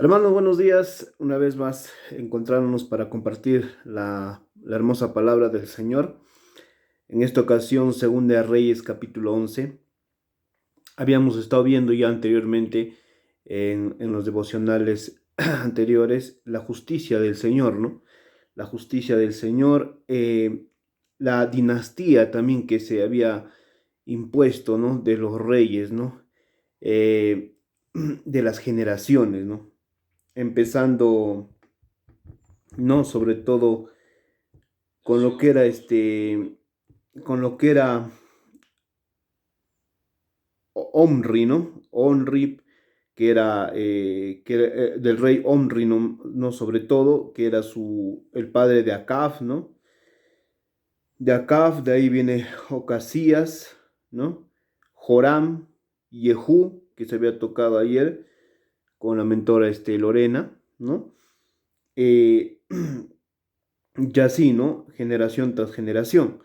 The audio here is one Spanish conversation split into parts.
Hermanos, buenos días. Una vez más encontrándonos para compartir la hermosa palabra del Señor. En esta ocasión, Segunda de Reyes, capítulo 11. Habíamos estado viendo ya anteriormente en los devocionales anteriores la justicia del Señor, ¿no? La justicia del Señor, la dinastía también que se había impuesto, ¿no? De los reyes, ¿no? De las generaciones, ¿no? Empezando, ¿no? Sobre todo con lo que era con lo que era Omri, ¿no? Omri, que era del rey Omri, ¿no? No, sobre todo, que era el padre de Acab, ¿no? De Acab, de ahí viene Ocasías, ¿no? Joram, Jehú, que se había tocado ayer con la mentora Lorena, ¿no? Eh, y así, ¿no? Generación tras generación.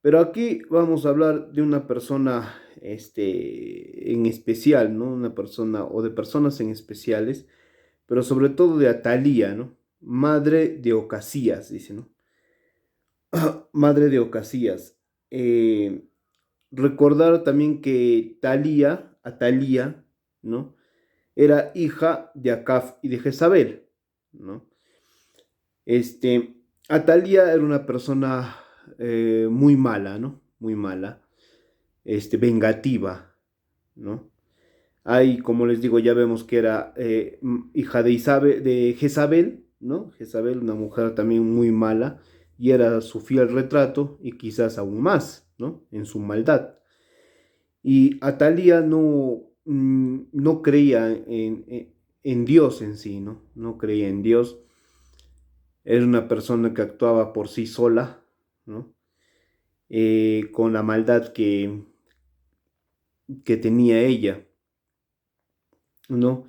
Pero aquí vamos a hablar de una persona, en especial, ¿no? Una persona o de personas en especiales, pero sobre todo de Atalía, ¿no? Madre de Ocasías, dice, ¿no? Madre de Ocasías. Eh, Recordar también que Atalía, ¿no? Era hija de Acab y de Jezabel, ¿no? Este, Atalía era una persona muy mala, ¿no? Muy mala, vengativa, ¿no? Ahí, como les digo, ya vemos que era hija de Jezabel, ¿no? Jezabel, una mujer también muy mala, y era su fiel retrato, y quizás aún más, ¿no? En su maldad. Y Atalía no creía en Dios en sí, ¿no? No creía en Dios. Era una persona que actuaba por sí sola, ¿no? Con la maldad que tenía ella, ¿no?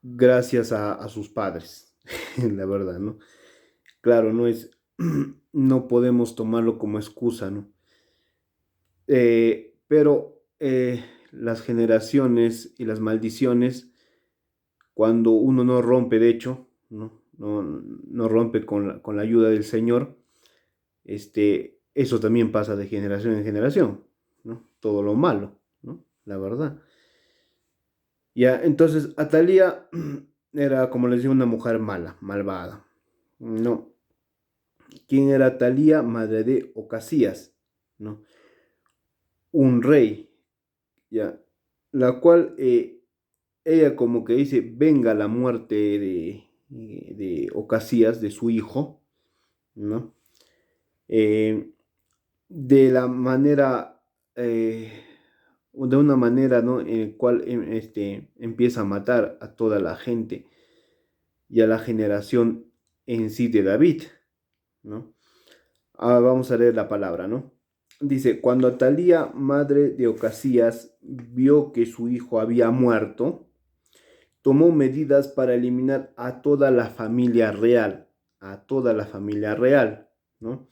Gracias a sus padres, la verdad, ¿no? Claro, no podemos tomarlo como excusa, ¿no? Pero las generaciones y las maldiciones, cuando uno no rompe, de hecho, no rompe con la ayuda del Señor, eso también pasa de generación en generación, ¿no? Todo lo malo, ¿no? La verdad. Ya, entonces Atalía era, como les digo, una mujer mala, malvada. No. ¿Quién era Atalía? Madre de Ocasías, ¿no? Un rey, ya. La cual ella como que dice, venga la muerte de Ocasías, de su hijo, ¿no? Eh, de la manera, de una manera, ¿no? En la cual empieza a matar a toda la gente y a la generación en sí de David, ¿no? Ahora vamos a leer la palabra, ¿no? Dice, cuando Atalía, madre de Ocasías, vio que su hijo había muerto, tomó medidas para eliminar a toda la familia real, a toda la familia real, ¿no?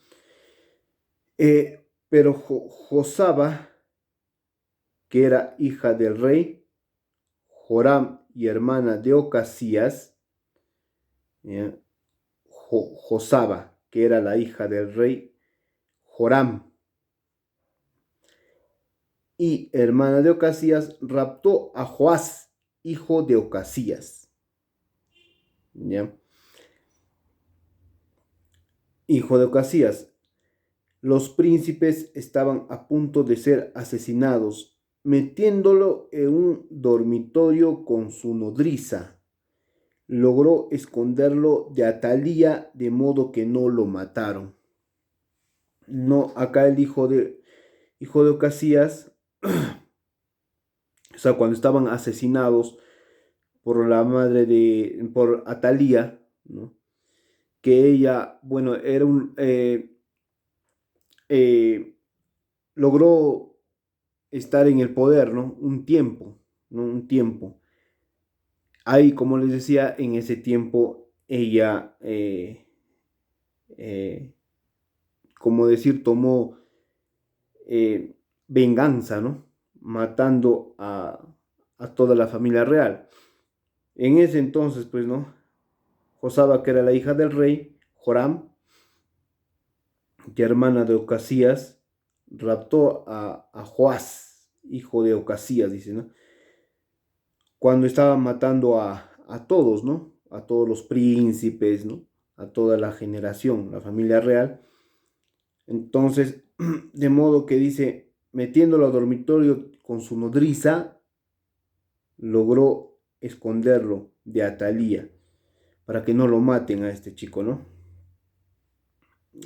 Pero Josaba, que era hija del rey, Joram y hermana de Ocasías, ¿ya? Josaba, que era la hija del rey, Joram y hermana de Ocasías, raptó a Joás, hijo de Ocasías, ¿ya? Hijo de Ocasías. Los príncipes estaban a punto de ser asesinados, metiéndolo en un dormitorio con su nodriza. Logró esconderlo de Atalía de modo que no lo mataron. No, acá el hijo de Ocasías, o sea, cuando estaban asesinados por Atalía, ¿no? Que ella, bueno, eh, logró estar en el poder, ¿no? Un tiempo, ¿no? Un tiempo. Ahí, como les decía, en ese tiempo ella, eh, como decir, tomó venganza, ¿no? Matando a toda la familia real. En ese entonces, pues, ¿no? Josaba, que era la hija del rey, Joram, que hermana de Ocasías, raptó a Joás, hijo de Ocasías, dice, ¿no? Cuando estaba matando a todos, ¿no? A todos los príncipes, ¿no? A toda la generación, la familia real. Entonces, de modo que dice, metiéndolo al dormitorio con su nodriza, logró esconderlo de Atalía para que no lo maten a este chico, ¿no?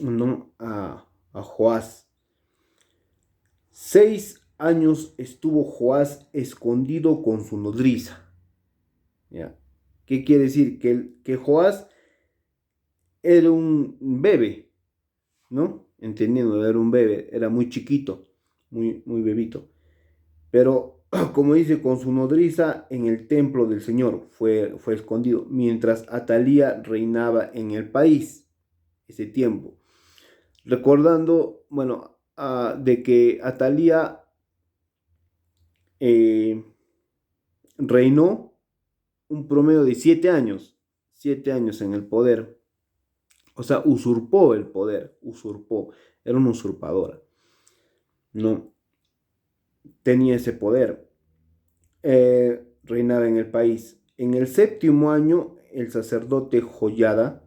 ¿No? A Joás. 6 años estuvo Joás escondido con su nodriza. ¿Ya? ¿Qué quiere decir? Que Joás era un bebé, ¿no? Entendiendo, era un bebé, era muy chiquito, muy bebito. Pero, como dice, con su nodriza en el templo del Señor fue escondido, mientras Atalía reinaba en el país ese tiempo. Recordando, bueno, de que Atalía eh, reinó un promedio de 7 años en el poder. O sea, usurpó el poder, era una usurpadora. No tenía ese poder. Reinaba en el país. En el 7.º año, el sacerdote Joyada,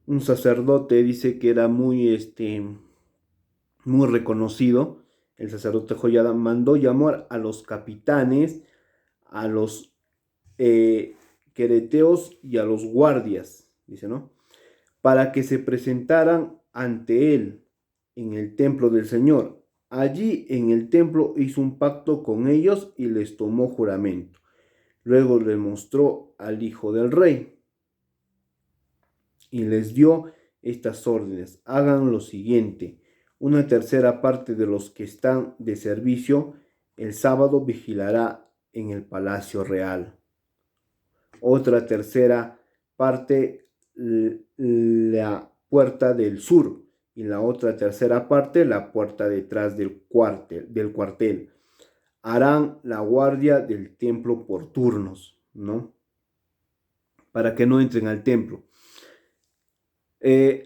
un sacerdote, dice que era muy reconocido, el sacerdote Joyada mandó llamar a los capitanes, a los quereteos y a los guardias, dice, ¿no? Para que se presentaran ante él en el templo del Señor. Allí en el templo hizo un pacto con ellos y les tomó juramento. Luego le mostró al hijo del rey y les dio estas órdenes. Hagan lo siguiente: una tercera parte de los que están de servicio el sábado vigilará en el palacio real. Otra tercera parte la puerta del sur y la otra tercera parte la puerta detrás del cuartel. Harán la guardia del templo por turnos, ¿no? Para que no entren al templo.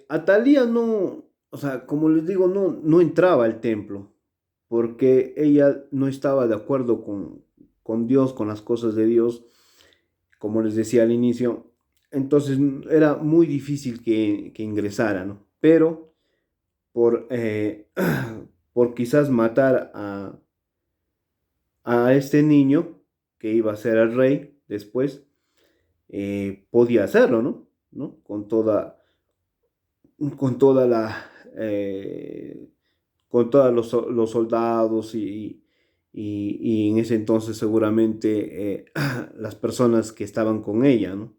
Atalía no, o sea, como les digo, no entraba al templo, porque ella no estaba de acuerdo con Dios, con las cosas de Dios, como les decía al inicio. Entonces era muy difícil que ingresara, ¿no? Pero por, por quizás matar a este niño, que iba a ser el rey después, podía hacerlo, ¿no? ¿No? Con toda la, con todos los soldados y en ese entonces seguramente las personas que estaban con ella, ¿no?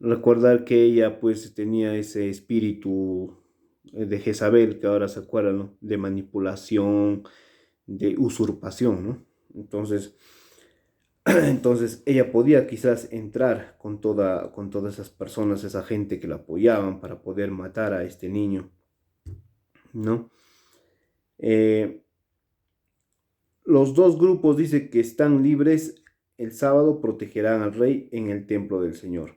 Recordar que ella pues tenía ese espíritu de Jezabel, que ahora se acuerdan, ¿no? De manipulación, de usurpación, ¿no? Entonces, entonces ella podía quizás entrar con todas esas personas, esa gente que la apoyaban para poder matar a este niño, ¿no? Eh, los dos grupos dice que están libres el sábado, protegerán al rey en el templo del Señor.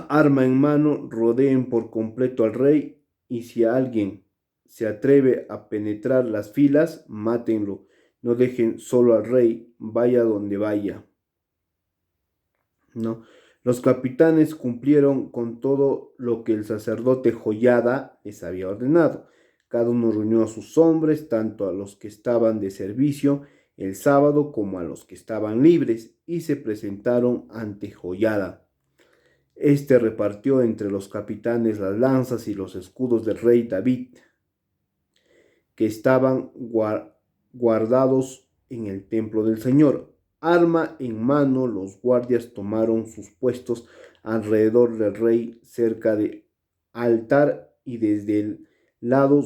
Arma en mano, rodeen por completo al rey y si alguien se atreve a penetrar las filas, mátenlo. No dejen solo al rey, vaya donde vaya, ¿no? Los capitanes cumplieron con todo lo que el sacerdote Joyada les había ordenado. Cada uno reunió a sus hombres, tanto a los que estaban de servicio el sábado como a los que estaban libres, y se presentaron ante Joyada. Este repartió entre los capitanes las lanzas y los escudos del rey David, que estaban guardados en el templo del Señor. Arma en mano, los guardias tomaron sus puestos alrededor del rey cerca del altar y desde el lado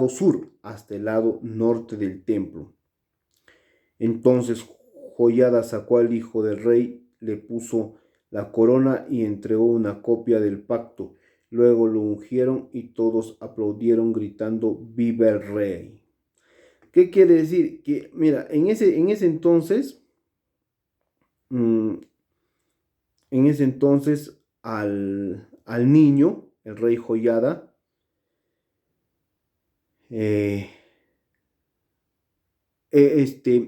sur hasta el lado norte del templo. Entonces Joyada sacó al hijo del rey, le puso la corona y entregó una copia del pacto. Luego lo ungieron y todos aplaudieron gritando: ¡Viva el rey! ¿Qué quiere decir? Que, mira, en ese entonces, mm, al niño, el rey Joyada, eh,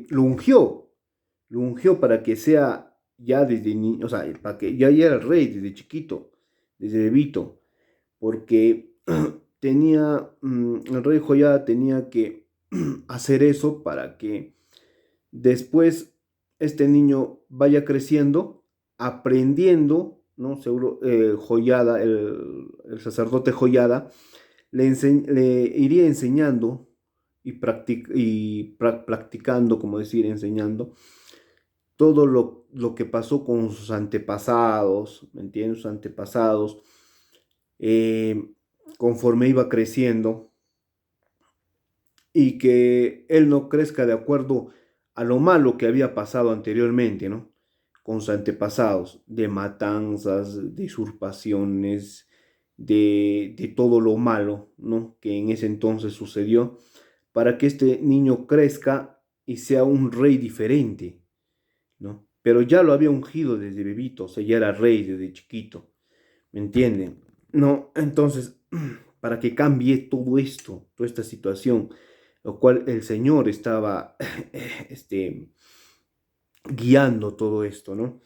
lo ungió para que sea ya desde niño, o sea, para que ya era el rey desde chiquito, desde bebito, porque el rey Joyada tenía que hacer eso para que después este niño vaya creciendo, aprendiendo, ¿no? Seguro, Joyada, el sacerdote Joyada, le iría enseñando practicando, como decir, enseñando todo lo que pasó con sus antepasados, ¿me entiendes? Sus antepasados, eh, conforme iba creciendo, y que él no crezca de acuerdo a lo malo que había pasado anteriormente, ¿no? Con sus antepasados, de matanzas, de usurpaciones, de todo lo malo, ¿no? Que en ese entonces sucedió, para que este niño crezca y sea un rey diferente, ¿no? Pero ya lo había ungido desde bebito, o sea, ya era rey desde chiquito, ¿me entienden? No, entonces, para que cambie todo esto, toda esta situación, lo cual el Señor estaba este, guiando todo esto, ¿no?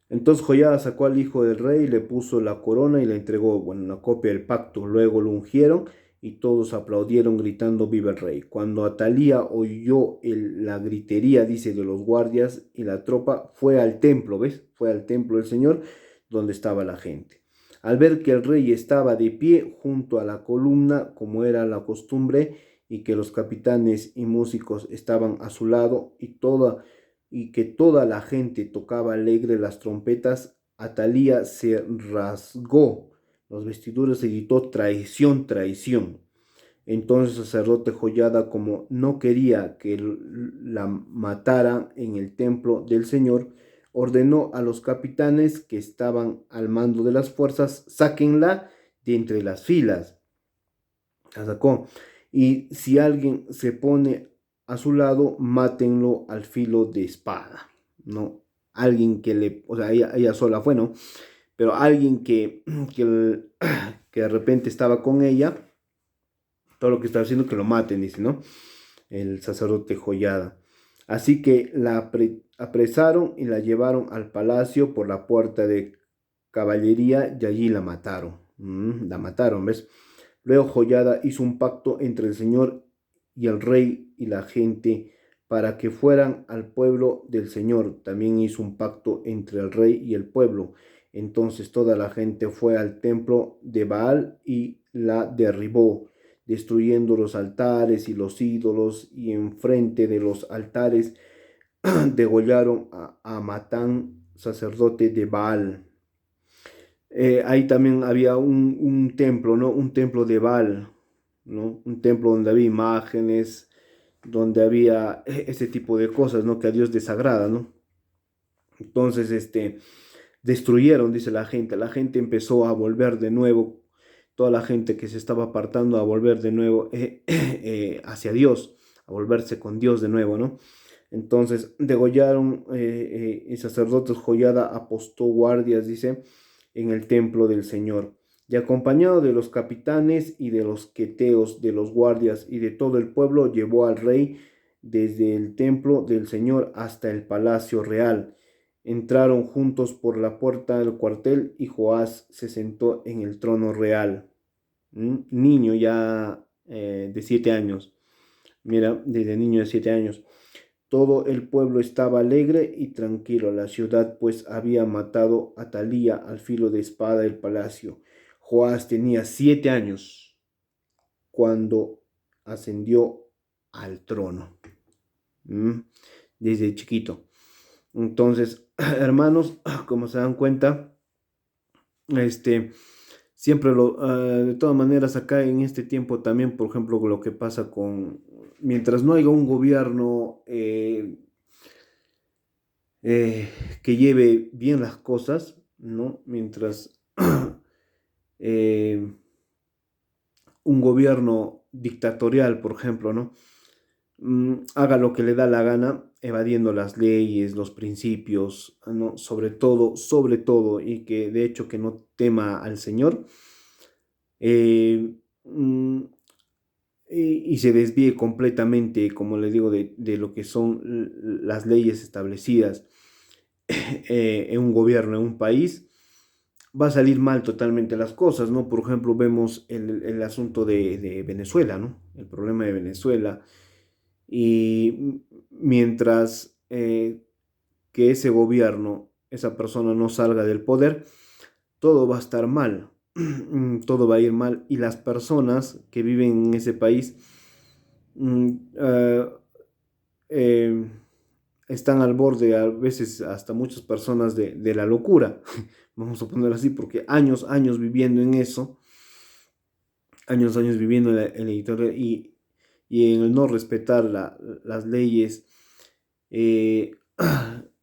Entonces Joiada sacó al hijo del rey, le puso la corona y le entregó, bueno, una copia del pacto. Luego lo ungieron y todos aplaudieron gritando viva el rey. Cuando Atalía oyó la gritería, dice, de los guardias y la tropa, fue al templo, ¿ves? Fue al templo del Señor donde estaba la gente. Al ver que el rey estaba de pie junto a la columna, como era la costumbre, y que los capitanes y músicos estaban a su lado, y que toda la gente tocaba alegre las trompetas, Atalía se rasgó los vestiduras y gritó traición, traición. Entonces el sacerdote Joyada, como no quería que la mataran en el templo del Señor, ordenó a los capitanes que estaban al mando de las fuerzas, sáquenla de entre las filas. La sacó. Y si alguien se pone a su lado, mátenlo al filo de espada, ¿no? Alguien que o sea, ella sola fue, ¿no? Pero alguien que, que de repente estaba con ella, todo lo que estaba haciendo, que lo maten, dice, ¿no? El sacerdote Joyada. Así que la apresaron y la llevaron al palacio por la puerta de caballería y allí la mataron. La mataron, ¿ves? Luego Joyada hizo un pacto entre el Señor y el rey y la gente para que fueran al pueblo del Señor. También hizo un pacto entre el rey y el pueblo. Entonces toda la gente fue al templo de Baal y la derribó, destruyendo los altares y los ídolos, y enfrente de los altares degollaron a Matán, sacerdote de Baal. Ahí también había un templo, ¿no? Un templo de Baal, ¿no? Un templo donde había imágenes, donde había ese tipo de cosas, ¿no? Que a Dios desagrada, ¿no? Entonces, destruyeron, dice la gente empezó a volver de nuevo, toda la gente que se estaba apartando a volver de nuevo hacia Dios, a volverse con Dios de nuevo, ¿no? Entonces degollaron, y sacerdotes Joyada apostó guardias, dice, en el templo del Señor. Y acompañado de los capitanes y de los queteos, de los guardias y de todo el pueblo, llevó al rey desde el templo del Señor hasta el palacio real. Entraron juntos por la puerta del cuartel y Joás se sentó en el trono real. Niño ya de 7 años. Mira, desde niño de 7 años. Todo el pueblo estaba alegre y tranquilo. La ciudad pues había matado a Talía al filo de espada del palacio. Joás tenía 7 años cuando ascendió al trono. ¿Mm? Desde chiquito. Entonces, hermanos, como se dan cuenta, este, siempre de todas maneras, acá en este tiempo también, por ejemplo, lo que pasa mientras no haya un gobierno que lleve bien las cosas, ¿no? Mientras eh, un gobierno dictatorial, por ejemplo, ¿no? haga lo que le da la gana, evadiendo las leyes, los principios, ¿no? Sobre todo, y que de hecho que no tema al Señor, eh, mm, y se desvíe completamente, como le digo, de lo que son las leyes establecidas en un gobierno, en un país, va a salir mal totalmente las cosas, ¿no? Por ejemplo, vemos el asunto de Venezuela, ¿no? El problema de Venezuela. Y mientras que ese gobierno, esa persona no salga del poder, todo va a estar mal, todo va a ir mal y las personas que viven en ese país mm, eh, eh, están al borde, a veces hasta muchas personas de la locura, vamos a ponerlo así, porque años viviendo en eso, años viviendo en la dictadura y en el no respetar las leyes eh,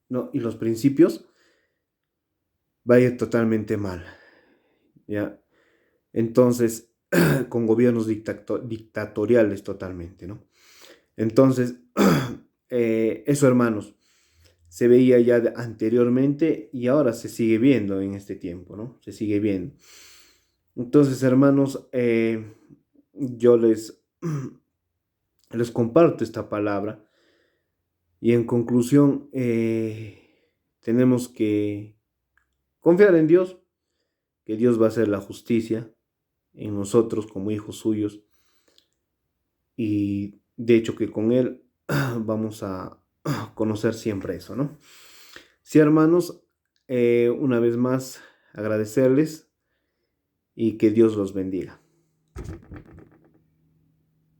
no, y los principios, va a ir totalmente mal, ¿ya? Entonces, con gobiernos dictatoriales totalmente, ¿no? Entonces, eso, hermanos, se veía ya anteriormente y ahora se sigue viendo en este tiempo, ¿no? Se sigue viendo. Entonces, hermanos, yo les comparto esta palabra y en conclusión, tenemos que confiar en Dios, que Dios va a hacer la justicia en nosotros como hijos suyos y de hecho que con Él vamos a conocer siempre eso, ¿no? Sí, hermanos, una vez más agradecerles y que Dios los bendiga.